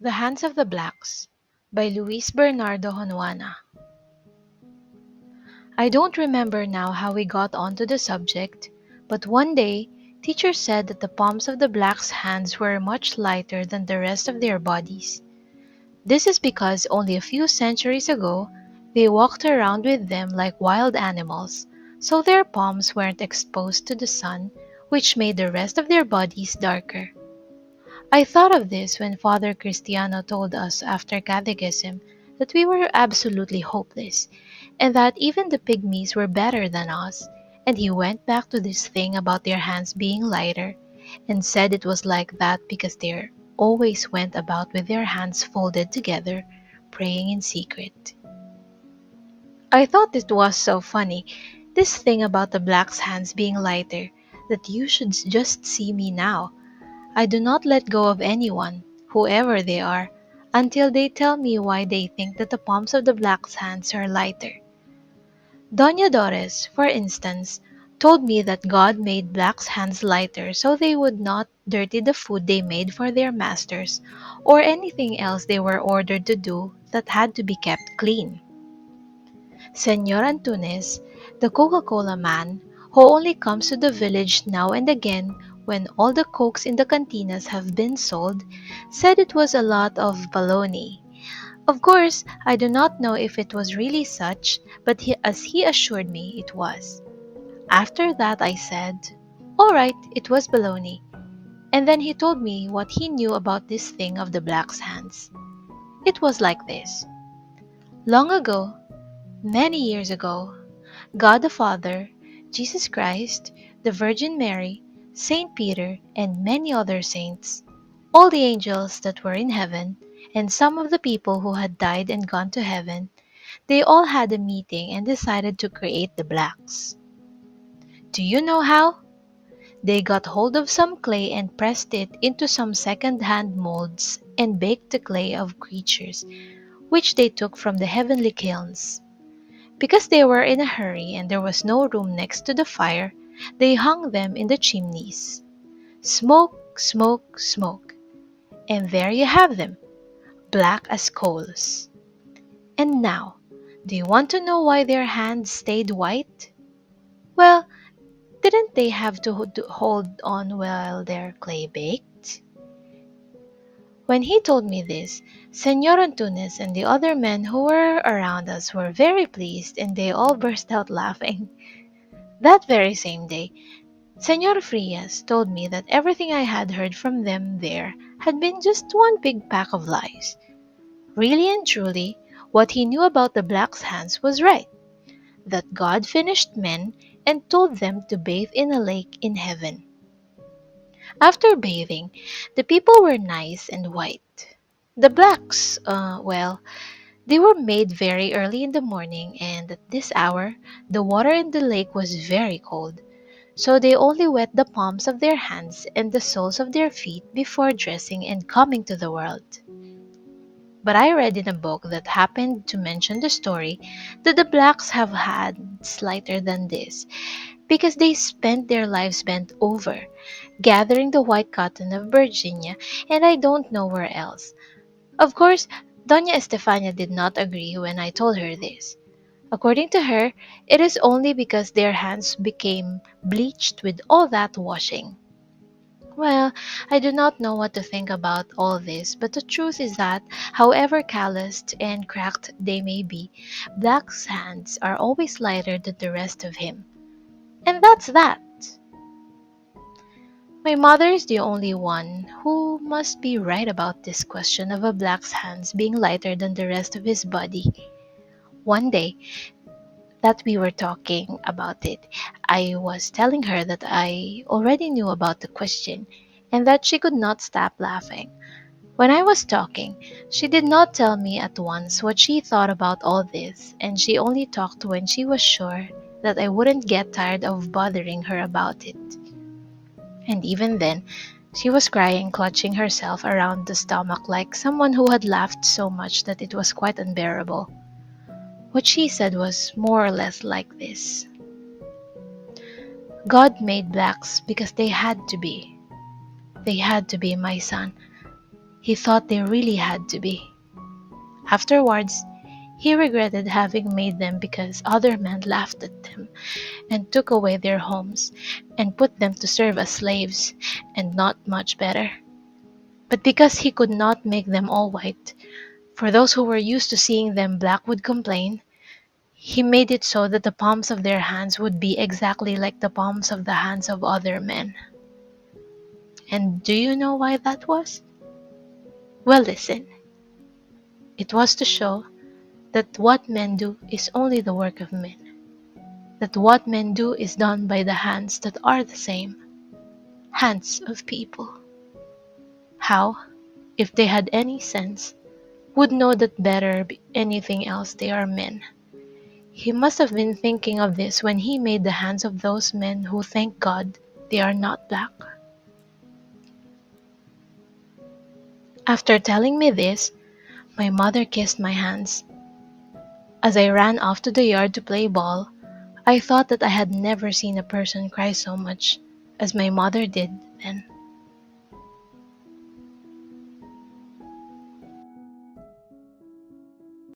The Hands of the Blacks by Luis Bernardo Honwana. I don't remember now how we got onto the subject, but one day, teacher said that the palms of the blacks' hands were much lighter than the rest of their bodies. This is because only a few centuries ago, they walked around with them like wild animals, so their palms weren't exposed to the sun, which made the rest of their bodies darker. I thought of this when Father Cristiano told us after catechism that we were absolutely hopeless, and that even the pygmies were better than us, and he went back to this thing about their hands being lighter, and said it was like that because they always went about with their hands folded together, praying in secret. I thought it was so funny, this thing about the black's hands being lighter, that you should just see me now. I do not let go of anyone, whoever they are, until they tell me why they think that the palms of the black's hands are lighter. Doña Dores, for instance, told me that God made blacks' hands lighter so they would not dirty the food they made for their masters or anything else they were ordered to do that had to be kept clean. Señor Antunes, the Coca-Cola man, who only comes to the village now and again when all the cokes in the cantinas have been sold, said it was a lot of baloney. Of course, I do not know if it was really such, but as he assured me it was. After that I said, all right, it was baloney. And then he told me what he knew about this thing of the black's hands. It was like this. Long ago, many years ago, God the Father, Jesus Christ, the Virgin Mary, Saint Peter, and many other saints, all the angels that were in heaven, and some of the people who had died and gone to heaven, they all had a meeting and decided to create the blacks. Do you know how? They got hold of some clay and pressed it into some second-hand molds and baked the clay of creatures, which they took from the heavenly kilns. Because they were in a hurry and there was no room next to the fire, they hung them in the chimneys. Smoke, smoke, smoke. And there you have them, black as coals. And now, do you want to know why their hands stayed white? Well, didn't they have to hold on while their clay baked? When he told me this, Señor Antunes and the other men who were around us were very pleased and they all burst out laughing. That very same day, Señor Frias told me that everything I had heard from them there had been just one big pack of lies. Really and truly, what he knew about the black's hands was right, that God finished men and told them to bathe in a lake in heaven. After bathing, the people were nice and white. The blacks, they were made very early in the morning, and at this hour, the water in the lake was very cold. So they only wet the palms of their hands and the soles of their feet before dressing and coming to the world. But I read in a book that happened to mention the story that the blacks have had slighter than this because they spent their lives bent over, gathering the white cotton of Virginia and I don't know where else. Of course, Doña Estefania did not agree when I told her this. According to her, it is only because their hands became bleached with all that washing. Well, I do not know what to think about all this, but the truth is that, however calloused and cracked they may be, Black's hands are always lighter than the rest of him. And that's that. My mother is the only one who must be right about this question of a black's hands being lighter than the rest of his body. One day, that we were talking about it, I was telling her that I already knew about the question and that she could not stop laughing. When I was talking, she did not tell me at once what she thought about all this, and she only talked when she was sure that I wouldn't get tired of bothering her about it. And even then, she was crying, clutching herself around the stomach like someone who had laughed so much that it was quite unbearable. What she said was more or less like this: God made blacks because they had to be. They had to be, my son. He thought they really had to be. Afterwards, he regretted having made them because other men laughed at them and took away their homes and put them to serve as slaves, and not much better. But because he could not make them all white, for those who were used to seeing them black would complain, he made it so that the palms of their hands would be exactly like the palms of the hands of other men. And do you know why that was? Well, listen. It was to show that what men do is only the work of men, that what men do is done by the hands that are the same, hands of people. How, if they had any sense, would know that better be anything else they are men. He must have been thinking of this when he made the hands of those men who thank God they are not black. After telling me this, my mother kissed my hands. As I ran off to the yard to play ball, I thought that I had never seen a person cry so much as my mother did then.